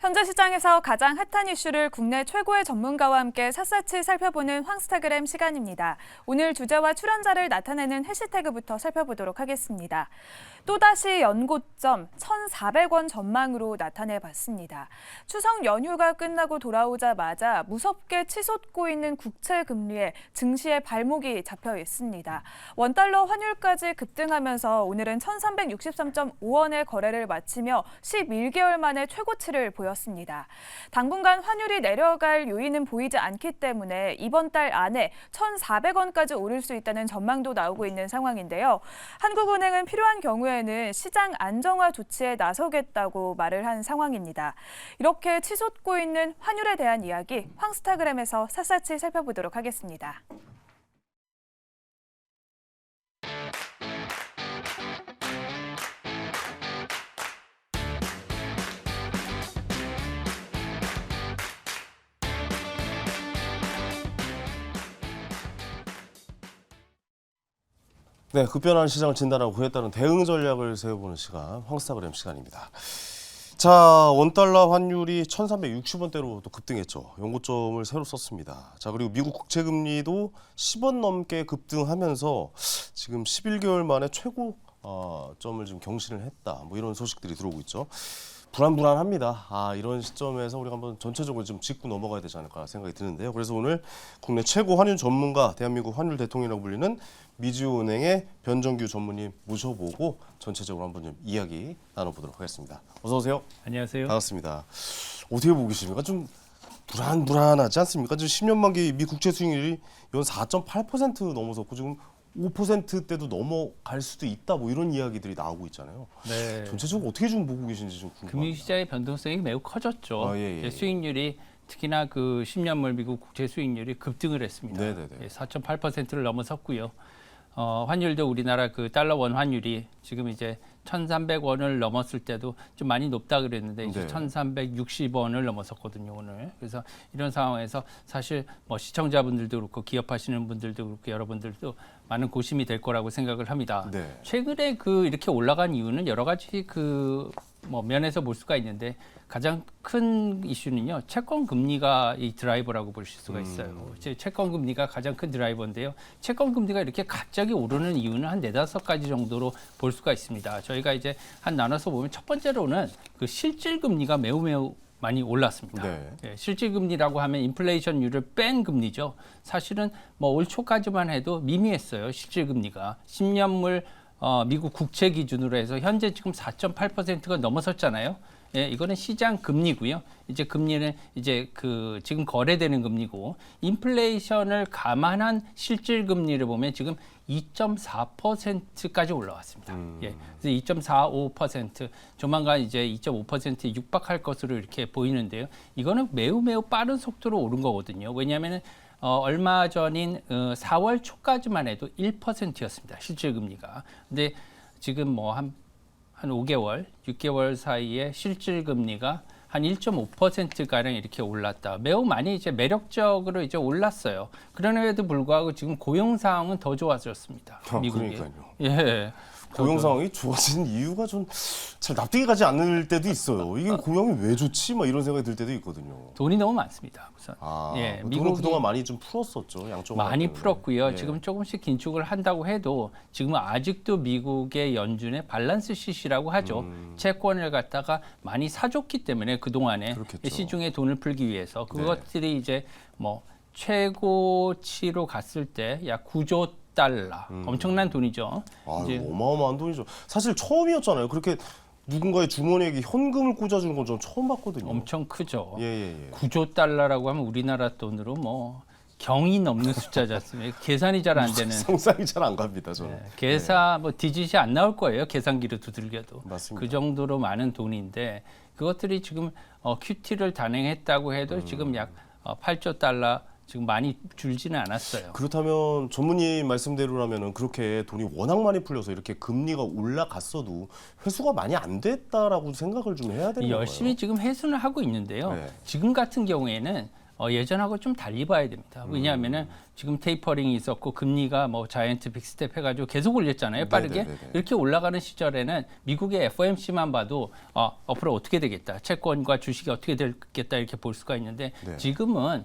현재 시장에서 가장 핫한 이슈를 국내 최고의 전문가와 함께 샅샅이 살펴보는 황스타그램 시간입니다. 오늘 주제와 출연자를 나타내는 해시태그부터 살펴보도록 하겠습니다. 또다시 연고점 1,400원 전망으로 나타내봤습니다. 추석 연휴가 끝나고 돌아오자마자 무섭게 치솟고 있는 국채 금리에 증시의 발목이 잡혀 있습니다. 원달러 환율까지 급등하면서 오늘은 1,363.5원의 거래를 마치며 11개월 만에 최고치를 보였습니다. 당분간 환율이 내려갈 요인은 보이지 않기 때문에 이번 달 안에 1,400원까지 오를 수 있다는 전망도 나오고 있는 상황인데요. 한국은행은 필요한 경우에는 시장 안정화 조치에 나서겠다고 말을 한 상황입니다. 이렇게 치솟고 있는 환율에 대한 이야기 황스타그램에서 샅샅이 살펴보도록 하겠습니다. 네, 급변하는 시장을 진단하고 그에 따른 대응 전략을 세워보는 시간, 황스타그램 시간입니다. 자, 원달러 환율이 1,360원대로 또 급등했죠. 연고점을 새로 썼습니다. 자, 그리고 미국 국채금리도 10원 넘게 급등하면서 지금 11개월 만에 최고 점을 지금 경신을 했다. 뭐 이런 소식들이 들어오고 있죠. 불안합니다. 이런 시점에서 우리가 한번 전체적으로 좀 짚고 넘어가야 되지 않을까 생각이 드는데요. 그래서 오늘 국내 최고 환율 전문가, 대한민국 환율 대통령이라고 불리는 미주은행의 변정규 전무님 모셔보고 전체적으로 한번 좀 이야기 나눠보도록 하겠습니다. 어서 오세요. 안녕하세요. 반갑습니다. 어떻게 보고 계십니까? 좀 불안하지 않습니까? 지금 10년 만기 미 국채 수익률이 연 4.8% 넘어섰고 지금 5%대도 넘어갈 수도 있다, 뭐 이런 이야기들이 나오고 있잖아요. 네. 전체적으로 어떻게 좀 보고 계신지 좀 궁금합니다. 금융시장의 변동성이 매우 커졌죠. 예. 수익률이 특히나 그 10년물 미국 국채 수익률이 급등을 했습니다. 네네네. 4.8%를 넘어섰고요. 환율도 우리나라 그 달러 원 환율이 지금 이제 1,300원을 넘었을 때도 좀 많이 높다 그랬는데 이제 네. 1,360원을 넘어섰거든요, 오늘. 그래서 이런 상황에서 사실 뭐 시청자분들도 그렇고 기업하시는 분들도 그렇고 여러분들도 많은 고심이 될 거라고 생각을 합니다. 네. 최근에 그 이렇게 올라간 이유는 여러 가지 그 뭐 면에서 볼 수가 있는데 가장 큰 이슈는요, 채권 금리가 이 드라이버라고 보실 수가 있어요. 채권 금리가 가장 큰 드라이버인데요. 채권 금리가 이렇게 갑자기 오르는 이유는 한 4-5가지 정도로 볼 수가 있습니다. 저희가 이제 한 나눠서 보면 첫 번째로는 그 실질 금리가 매우 많이 올랐습니다. 네. 실질 금리라고 하면 인플레이션율을 뺀 금리죠. 사실은 뭐 올 초까지만 해도 미미했어요. 실질 금리가 10년물 미국 국채 기준으로 해서 현재 지금 4.8%가 넘어섰잖아요. 예, 이거는 시장 금리고요. 이제 금리는 이제 그 지금 거래되는 금리고, 인플레이션을 감안한 실질 금리를 보면 지금 2.4%까지 올라왔습니다. 예, 그래서 2.45%, 조만간 이제 2.5%에 육박할 것으로 이렇게 보이는데요. 이거는 매우 빠른 속도로 오른 거거든요. 왜냐하면은 얼마 전인 4월 초까지만 해도 1%였습니다. 실질 금리가. 근데 지금 뭐 한 5개월, 6개월 사이에 실질 금리가 한 1.5%가량 이렇게 올랐다. 매우 많이 이제 매력적으로 이제 올랐어요. 그럼에도 불구하고 지금 고용 상황은 더 좋아졌습니다. 미국이. 그러니까요. 예. 고용 상황이 좋아지는 이유가 좀 잘 납득이 가지 않을 때도 있어요. 이게 고용이 왜 좋지? 막 이런 생각이 들 때도 있거든요. 돈이 너무 많습니다. 우선. 예, 돈은 미국이 그동안 많이 좀 풀었었죠. 양쪽으로. 많이 풀었고요. 예. 지금 조금씩 긴축을 한다고 해도 지금은 아직도 미국의 연준의 밸런스 시시라고 하죠. 채권을 갖다가 많이 사줬기 때문에 그동안에 그렇겠죠. 시중에 돈을 풀기 위해서 그것들이 이제 뭐 최고치로 갔을 때 약 9조 달러. 엄청난 돈이죠. 이제 어마어마한 돈이죠. 사실 처음이었잖아요. 그렇게 누군가의 주머니에 현금을 꽂아주는 건 좀 처음 봤거든요. 엄청 크죠. 예. 9조 달러라고 하면 우리나라 돈으로 뭐 경이 넘는 숫자지 않습니까? 계산이 잘 안 되는. 상상이 잘 안 갑니다, 저는. 계산 뭐 디짓이 안 나올 거예요. 계산기로 두들겨도. 맞습니다. 그 정도로 많은 돈인데 그것들이 지금 QT를 단행했다고 해도 지금 약 8조 달러 지금 많이 줄지는 않았어요. 그렇다면 전무님 말씀대로라면 그렇게 돈이 워낙 많이 풀려서 이렇게 금리가 올라갔어도 회수가 많이 안 됐다라고 생각을 좀 해야 되는 거예요. 열심히 지금 회수는 하고 있는데요. 네. 지금 같은 경우에는 예전하고 좀 달리 봐야 됩니다. 왜냐하면은 지금 테이퍼링이 있었고 금리가 뭐 자이언트 빅스텝 해가지고 계속 올렸잖아요. 빠르게. 네네네네. 이렇게 올라가는 시절에는 미국의 FOMC만 봐도 앞으로 어떻게 되겠다. 채권과 주식이 어떻게 되겠다 이렇게 볼 수가 있는데 네. 지금은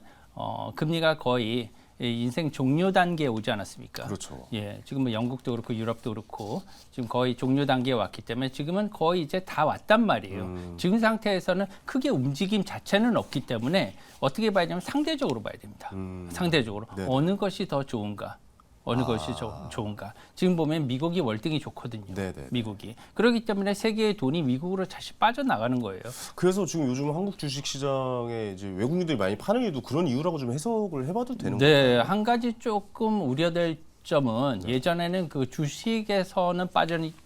금리가 거의 인생 종료 단계에 오지 않았습니까? 그렇죠. 예, 지금 뭐 영국도 그렇고 유럽도 그렇고 지금 거의 종료 단계에 왔기 때문에 지금은 거의 이제 다 왔단 말이에요. 지금 상태에서는 크게 움직임 자체는 없기 때문에 어떻게 봐야 되냐면 상대적으로 봐야 됩니다. 상대적으로 네네. 어느 것이 더 좋은가? 어느 것이 좋은가? 지금 보면 미국이 월등히 좋거든요. 네네. 미국이. 그렇기 때문에 세계의 돈이 미국으로 다시 빠져나가는 거예요. 그래서 지금 요즘 한국 주식 시장에 이제 외국인들이 많이 파는 이유도 그런 이유라고 좀 해석을 해봐도 되는 네, 건가요? 한 가지 조금 우려될 점은 예전에는 그 주식에서는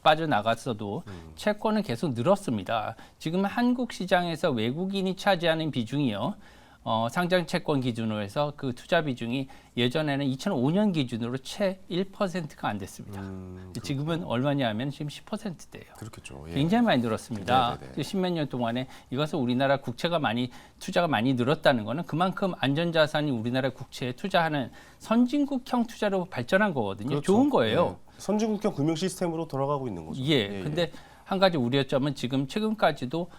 빠져나갔어도 채권은 계속 늘었습니다. 지금 한국 시장에서 외국인이 차지하는 비중이요. 상장 채권 기준으로 해서 그 투자 비중이 예전에는 2005년 기준으로 채 1%가 안 됐습니다. 지금은 얼마냐 하면 지금 10%대예요. 그렇겠죠. 예. 굉장히 많이 늘었습니다. 네네네. 십몇 년 동안에 이것은 우리나라 국채가 투자가 많이 늘었다는 것은 그만큼 안전자산이 우리나라 국채에 투자하는 선진국형 투자로 발전한 거거든요. 그렇죠. 좋은 거예요. 예. 선진국형 금융 시스템으로 돌아가고 있는 거죠. 예. 근데 한 가지 우려점은 지금 최근까지도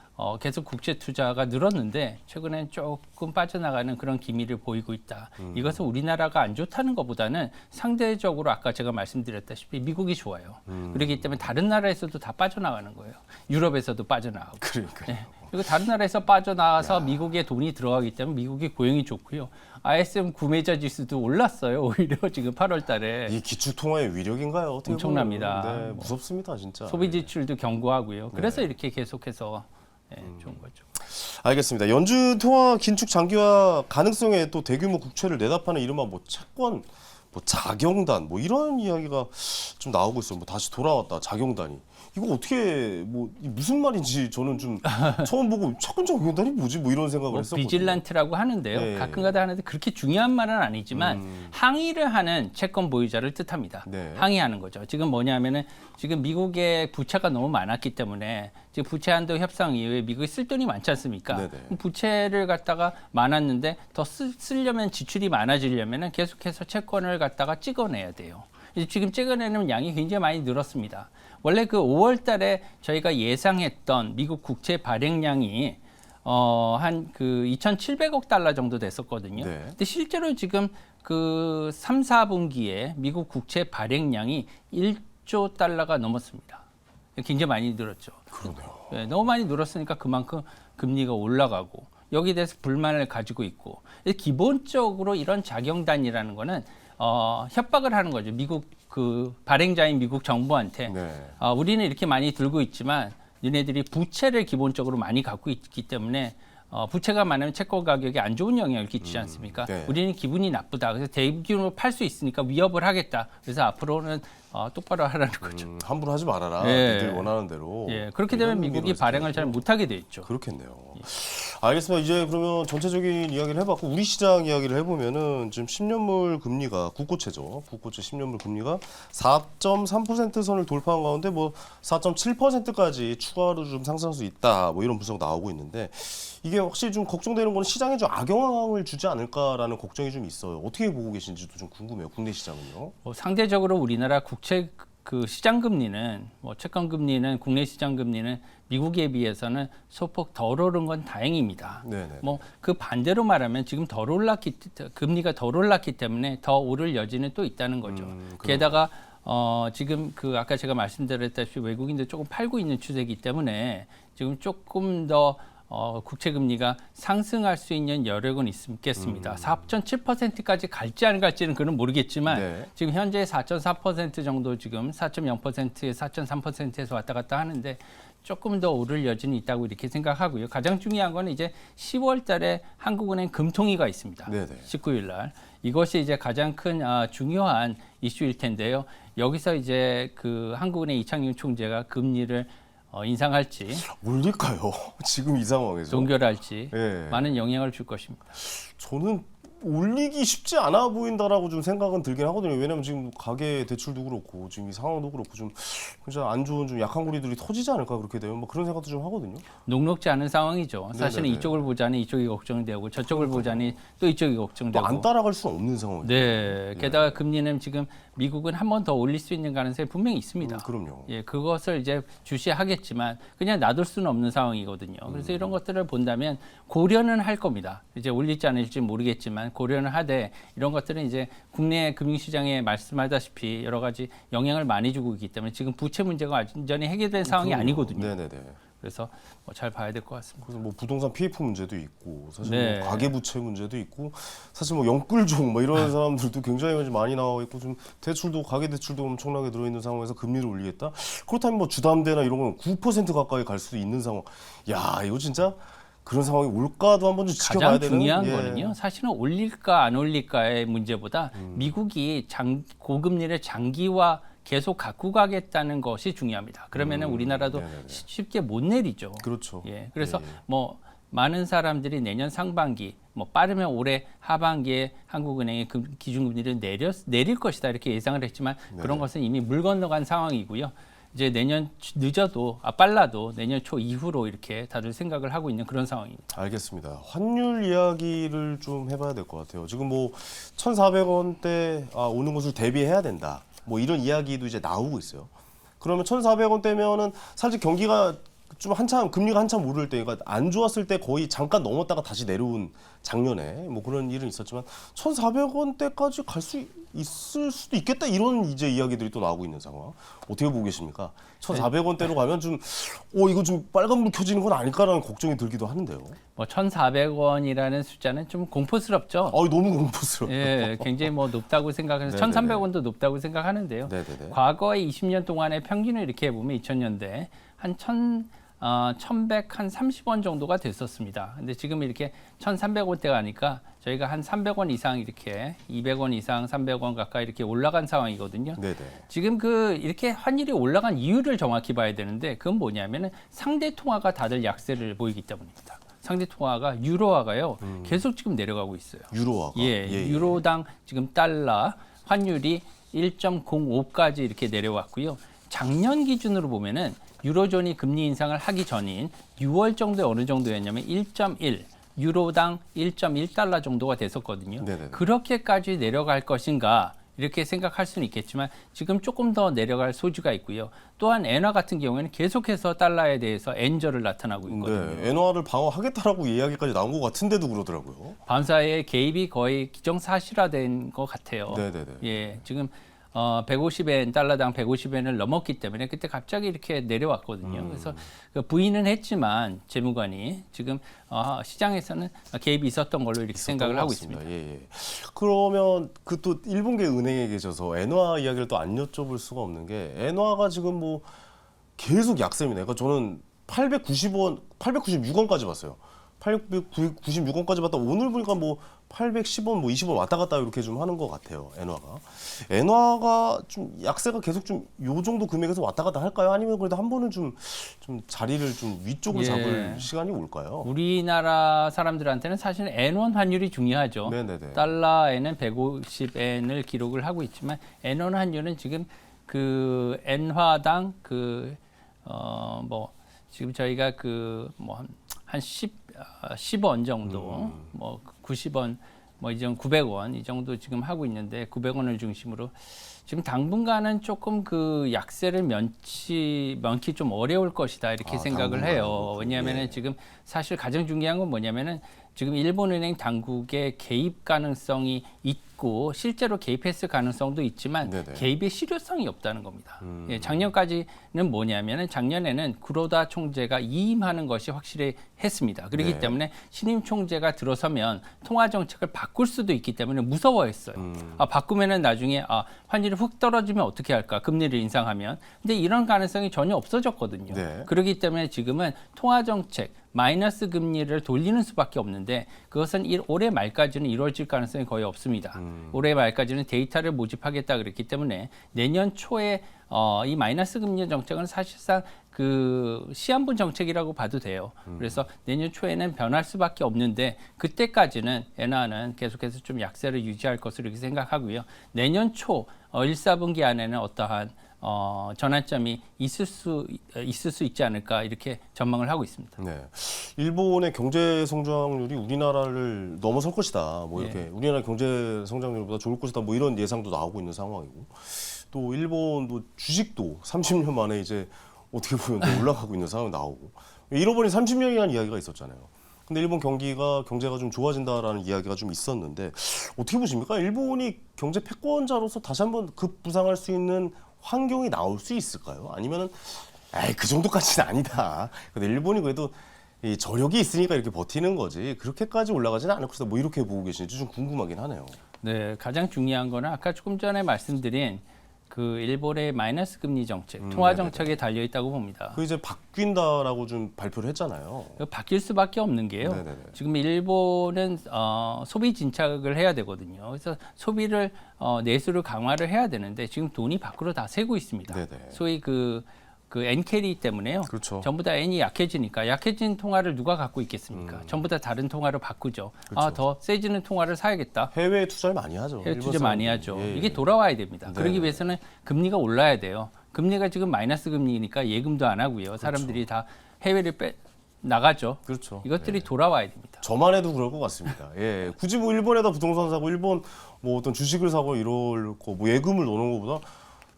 계속 국채 투자가 늘었는데 최근엔 조금 빠져나가는 그런 기미를 보이고 있다. 이것은 우리나라가 안 좋다는 것보다는 상대적으로 아까 제가 말씀드렸다시피 미국이 좋아요. 그렇기 때문에 다른 나라에서도 다 빠져나가는 거예요. 유럽에서도 빠져나가고. 그러니까요. 네. 그리고 다른 나라에서 빠져나와서 미국에 돈이 들어가기 때문에 미국이 고용이 좋고요. ISM 구매자 지수도 올랐어요. 오히려 지금 8월 달에. 이 기축통화의 위력인가요? 어떻게 엄청납니다. 보면. 네, 무섭습니다, 진짜. 소비 지출도 견고하고요. 그래서 이렇게 계속해서 좋은 거죠. 알겠습니다. 연준 통화 긴축 장기화 가능성에 또 대규모 국채를 내다파는 이른바 뭐 채권, 뭐 자경단, 뭐 이런 이야기가 좀 나오고 있어요. 뭐 다시 돌아왔다, 자경단이. 이거 어떻게 뭐 무슨 말인지 저는 좀 처음 보고 채권 자경단이 뭐지? 뭐 이런 생각을 했었거든요. 비질란트라고 하는데요. 네. 가끔가다 하는데 그렇게 중요한 말은 아니지만 항의를 하는 채권 보유자를 뜻합니다. 네. 항의하는 거죠. 지금 뭐냐면은 지금 미국의 부채가 너무 많았기 때문에 지금 부채 한도 협상 이후에 미국이 쓸 돈이 많지 않습니까? 네네. 부채를 갖다가 많았는데 더 쓰려면 지출이 많아지려면은 계속해서 채권을 갖다가 찍어내야 돼요. 지금 찍어내는 양이 굉장히 많이 늘었습니다. 원래 그 5월 달에 저희가 예상했던 미국 국채 발행량이 한 그 2,700억 달러 정도 됐었거든요. 네. 근데 실제로 지금 그 3, 4분기에 미국 국채 발행량이 1조 달러가 넘었습니다. 굉장히 많이 늘었죠. 그러네요. 네, 너무 많이 늘었으니까 그만큼 금리가 올라가고 여기에 대해서 불만을 가지고 있고 기본적으로 이런 자경단이라는 거는 협박을 하는 거죠. 미국 그 발행자인 미국 정부한테 네. 우리는 이렇게 많이 들고 있지만 너네들이 부채를 기본적으로 많이 갖고 있기 때문에 부채가 많으면 채권 가격에 안 좋은 영향을 끼치지 않습니까? 네. 우리는 기분이 나쁘다. 그래서 대규모로 팔 수 있으니까 위협을 하겠다. 그래서 앞으로는 똑바로 하라는 거죠. 함부로 하지 말아라. 예. 니들 원하는 대로. 예, 그렇게 되면 이런 미국이 의미로 발행을 해석해야죠. 잘 못하게 돼 있죠. 그렇겠네요. 알겠습니다. 이제 그러면 전체적인 이야기를 해봤고 우리 시장 이야기를 해보면은 지금 10년물 금리가 국고채죠. 국고채 10년물 금리가 4.3% 선을 돌파한 가운데 뭐 4.7%까지 추가로 좀 상승할 수 있다. 뭐 이런 분석 나오고 있는데 이게 확실히 좀 걱정되는 건 시장에 좀 악영향을 주지 않을까라는 걱정이 좀 있어요. 어떻게 보고 계신지도 좀 궁금해요. 국내 시장은요. 상대적으로 우리나라 국채 그 시장 금리는 뭐 채권 금리는 국내 시장 금리는 미국에 비해서는 소폭 덜 오른 건 다행입니다. 네네. 뭐 그 반대로 말하면 지금 금리가 덜 올랐기 때문에 더 오를 여지는 또 있다는 거죠. 게다가 지금 그 아까 제가 말씀드렸다시피 외국인들 조금 팔고 있는 추세이기 때문에 지금 조금 더 국채 금리가 상승할 수 있는 여력은 있겠습니다. 4.7%까지 갈지 안 갈지는 그는 모르겠지만 네. 지금 현재 4.4% 정도 지금 4.0%에 4.3%에서 왔다 갔다 하는데 조금 더 오를 여지는 있다고 이렇게 생각하고요. 가장 중요한 건 이제 10월 달에 한국은행 금통위가 있습니다. 네네. 19일 날. 이것이 이제 가장 큰 중요한 이슈일 텐데요. 여기서 이제 그 한국은행 이창용 총재가 금리를 인상할지 올릴까요? 지금 이 상황에서. 동결할지 예. 많은 영향을 줄 것입니다. 저는 올리기 쉽지 않아 보인다라고 좀 생각은 들긴 하거든요. 왜냐면 지금 가계 대출도 그렇고 지금 이 상황도 그렇고 좀 진짜 안 좋은 좀 약한 고리들이 터지지 않을까 그렇게 되면 뭐 그런 생각도 좀 하거든요. 녹록지 않은 상황이죠. 사실은 네네네. 이쪽을 보자니 이쪽이 걱정되고 저쪽을 보자니 또 이쪽이 걱정되고. 또 안 따라갈 수는 없는 상황이죠. 네. 게다가 금리는 지금 미국은 한 번 더 올릴 수 있는 가능성이 분명히 있습니다. 그럼요. 예, 그것을 이제 주시하겠지만 그냥 놔둘 수는 없는 상황이거든요. 그래서 이런 것들을 본다면 고려는 할 겁니다. 이제 올릴지 않을지 모르겠지만 고려는 하되 이런 것들은 이제 국내 금융시장에 말씀하다시피 여러 가지 영향을 많이 주고 있기 때문에 지금 부채 문제가 완전히 해결된 상황이 그럼요. 아니거든요. 네네네. 그래서 뭐 잘 봐야 될 것 같습니다. 그래서 뭐 부동산 PF 문제도 있고 사실 네. 뭐 가계부채 문제도 있고 사실 뭐 영끌종 뭐 이런 사람들도 굉장히 많이 나와 있고 좀 대출도 가계대출도 엄청나게 들어있는 상황에서 금리를 올리겠다. 그렇다면 뭐 주담대나 이런 건 9% 가까이 갈 수도 있는 상황. 야 이거 진짜 그런 상황이 올까도 한번 좀 지켜봐야 가장 되는. 중요한 예. 거는요. 사실은 올릴까 안 올릴까의 문제보다 미국이 고금리를 장기화 계속 갖고 가겠다는 것이 중요합니다. 그러면은 우리나라도 네네네. 쉽게 못 내리죠. 그렇죠. 예, 그래서 예, 예. 뭐 많은 사람들이 내년 상반기, 뭐 빠르면 올해 하반기에 한국은행의 기준금리를 내릴 것이다 이렇게 예상을 했지만 그런 네네. 것은 이미 물 건너간 상황이고요. 이제 내년 늦어도 빨라도 내년 초 이후로 이렇게 다들 생각을 하고 있는 그런 상황입니다. 알겠습니다. 환율 이야기를 좀 해봐야 될 것 같아요. 지금 뭐 1,400원대 오는 것을 대비해야 된다. 뭐 이런 이야기도 이제 나오고 있어요. 그러면 1,400원대면은 사실 경기가 좀 한참 금리가 한참 오를 때, 그러니까 안 좋았을 때 거의 잠깐 넘었다가 다시 내려온 작년에 뭐 그런 일은 있었지만 1,400원대까지 갈 수 있을 수도 있겠다 이런 이제 이야기들이 또 나오고 있는 상황. 어떻게 보고 계십니까? 1,400원대로 가면 좀 이거 좀 빨간불 켜지는 건 아닐까라는 걱정이 들기도 하는데요. 뭐 1,400원이라는 숫자는 좀 공포스럽죠. 너무 공포스러워. 예, 굉장히 뭐 높다고 생각해서 네네네. 1,300원도 높다고 생각하는데요. 네네네. 과거의 20년 동안의 평균을 이렇게 보면 2000년대 한 1,130원 정도가 됐었습니다. 근데 지금 이렇게 1,300원대가 하니까 저희가 한 300원 이상 이렇게 200원 이상 300원 가까이 이렇게 올라간 상황이거든요. 네네. 지금 이렇게 환율이 올라간 이유를 정확히 봐야 되는데 그건 뭐냐면은 상대 통화가 다들 약세를 보이기 때문입니다. 상대 통화가 유로화가요 계속 지금 내려가고 있어요. 유로화가. 예, 유로당 지금 달러 환율이 1.05까지 이렇게 내려왔고요. 작년 기준으로 보면은 유로존이 금리 인상을 하기 전인 6월 정도에 어느 정도였냐면 1.1 유로당 1.1달러 정도가 됐었거든요. 네네네. 그렇게까지 내려갈 것인가 이렇게 생각할 수는 있겠지만 지금 조금 더 내려갈 소지가 있고요. 또한 엔화 같은 경우에는 계속해서 달러에 대해서 엔저를 나타나고 있거든요. 네, 엔화를 방어하겠다라고 이야기까지 나온 것 같은데도 그러더라고요. 밤사이에 개입이 거의 기정사실화된 것 같아요. 네네네. 예, 지금 150엔 달러당 150엔을 넘었기 때문에 그때 갑자기 이렇게 내려왔거든요. 그래서 부인은 했지만 재무관이 지금 시장에서는 개입이 있었던 걸로 이렇게 생각을 하고 있습니다. 예, 예. 그러면 그 또 일본계 은행에 계셔서 엔화 이야기를 또 안 여쭤볼 수가 없는 게 엔화가 지금 뭐 계속 약세입니다. 그러니까 저는 890원, 896원까지 봤어요. 896원까지 봤다 오늘 보니까 뭐 810원, 뭐 20원 왔다 갔다 이렇게 좀 하는 것 같아요. 엔화가 좀 약세가 계속 좀 요 정도 금액에서 왔다 갔다 할까요? 아니면 그래도 한 번은 좀 자리를 좀 위쪽을 예. 잡을 시간이 올까요? 우리나라 사람들한테는 사실 엔원 환율이 중요하죠. 네네네. 달러에는 150엔을 기록을 하고 있지만 엔원 환율은 지금 그 엔화당 뭐 지금 저희가 한 10원 정도, 뭐 90원, 뭐 이 정도 900원 이 정도 지금 하고 있는데 900원을 중심으로 지금 당분간은 조금 그 약세를 면키 좀 어려울 것이다 이렇게 생각을 해요. 왜냐하면은 예. 지금 사실 가장 중요한 건 뭐냐면은 지금 일본은행 당국의 개입 가능성이 있고 실제로 개입했을 가능성도 있지만 네네. 개입의 실효성이 없다는 겁니다. 예, 작년까지는 뭐냐면은 작년에는 구로다 총재가 이임하는 것이 확실히 했습니다. 그렇기 네. 때문에 신임 총재가 들어서면 통화 정책을 바꿀 수도 있기 때문에 무서워했어요. 바꾸면은 나중에 환율이 훅 떨어지면 어떻게 할까? 금리를 인상하면. 근데 이런 가능성이 전혀 없어졌거든요. 네. 그렇기 때문에 지금은 통화 정책 마이너스 금리를 돌리는 수밖에 없는데 그것은 올해 말까지는 이루어질 가능성이 거의 없습니다. 올해 말까지는 데이터를 모집하겠다 그랬기 때문에 내년 초에 이 마이너스 금리 정책은 사실상 그 시한부 정책이라고 봐도 돼요. 그래서 내년 초에는 변할 수밖에 없는데 그때까지는 엔화는 계속해서 좀 약세를 유지할 것으로 이렇게 생각하고요. 내년 초 1, 4분기 안에는 어떠한 전환점이 있을 수 있지 않을까 이렇게 전망을 하고 있습니다. 네, 일본의 경제 성장률이 우리나라를 넘어설 것이다. 뭐 이렇게 우리나라 경제 성장률보다 좋을 것이다. 뭐 이런 예상도 나오고 있는 상황이고, 또 일본도 주식도 30년 만에 이제 어떻게 보면 더 올라가고 있는 상황이 나오고, 잃어버린 30년이라는 이야기가 있었잖아요. 근데 일본 경제가 좀 좋아진다라는 이야기가 좀 있었는데 어떻게 보십니까? 일본이 경제 패권자로서 다시 한번 급부상할 수 있는 환경이 나올 수 있을까요? 아니면은 그 정도까지는 아니다. 근데 일본이 그래도 이 저력이 있으니까 이렇게 버티는 거지 그렇게까지 올라가지는 않을 것이다. 뭐 이렇게 보고 계신지 좀 궁금하긴 하네요. 네, 가장 중요한 거는 아까 조금 전에 말씀드린 그 일본의 마이너스 금리 정책, 통화 정책에 달려 있다고 봅니다. 그 이제 바뀐다라고 좀 발표를 했잖아요. 바뀔 수밖에 없는 게요. 네네네. 지금 일본은 소비 진척을 해야 되거든요. 그래서 소비를 내수를 강화를 해야 되는데 지금 돈이 밖으로 다 새고 있습니다. 네네. 소위 그 엔캐리 때문에요. 그렇죠. 전부 다 엔이 약해지니까 약해진 통화를 누가 갖고 있겠습니까? 전부 다 다른 통화로 바꾸죠. 그렇죠. 더 세지는 통화를 사야겠다. 해외 투자를 많이 하죠. 해외 일본 투자 많이 사람들이. 하죠. 예, 예. 이게 돌아와야 됩니다. 네. 그러기 위해서는 금리가 올라야 돼요. 금리가 지금 마이너스 금리니까 예금도 안 하고요. 사람들이 다 해외를 나가죠. 그렇죠. 이것들이 돌아와야 됩니다. 저만 해도 그럴 것 같습니다. 예, 굳이 뭐 일본에다 부동산 사고 일본 뭐 어떤 주식을 사고 이럴 거 뭐 예금을 넣는 것보다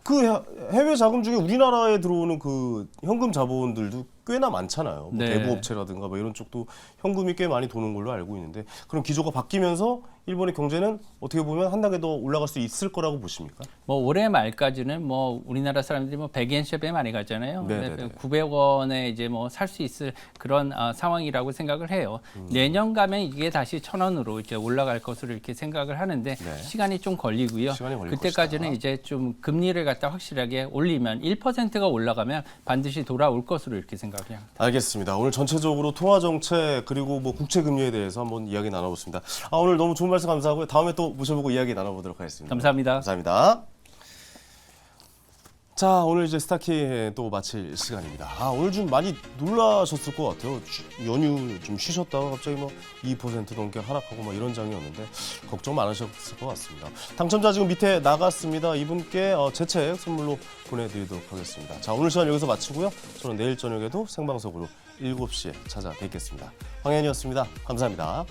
그 해외 자금 중에 우리나라에 들어오는 그 현금 자본들도 꽤나 많잖아요. 뭐 네. 대부업체라든가 뭐 이런 쪽도 현금이 꽤 많이 도는 걸로 알고 있는데 그럼 기조가 바뀌면서 일본의 경제는 어떻게 보면 한 단계 더 올라갈 수 있을 거라고 보십니까? 뭐 올해 말까지는 뭐 우리나라 사람들이 뭐 100엔샵에 많이 가잖아요. 네네네. 900원에 이제 뭐 살 수 있을 그런 상황이라고 생각을 해요. 내년 가면 이게 다시 1,000원으로 이제 올라갈 것으로 이렇게 생각을 하는데 네. 시간이 좀 걸리고요. 시간이 걸릴 그때까지는 것이다. 이제 좀 금리를 갖다 확실하게 올리면 1%가 올라가면 반드시 돌아올 것으로 이렇게 생각을 합니다. 알겠습니다. 오늘 전체적으로 통화 정책 그리고 뭐 국채 금리에 대해서 한번 이야기 나눠봤습니다. 오늘 너무 좋은 말씀 감사하고요. 다음에 또 모셔보고 이야기 나눠보도록 하겠습니다. 감사합니다. 감사합니다. 자, 오늘 이제 스타키 또 마칠 시간입니다. 오늘 좀 많이 놀라셨을 것 같아요. 연휴 좀 쉬셨다가 갑자기 뭐 2% 넘게 하락하고 막 이런 장이었는데 걱정 많으셨을 것 같습니다. 당첨자 지금 밑에 나갔습니다. 이분께 제 책 선물로 보내드리도록 하겠습니다. 자, 오늘 시간 여기서 마치고요. 저는 내일 저녁에도 생방송으로 7시에 찾아뵙겠습니다. 황현이었습니다. 감사합니다.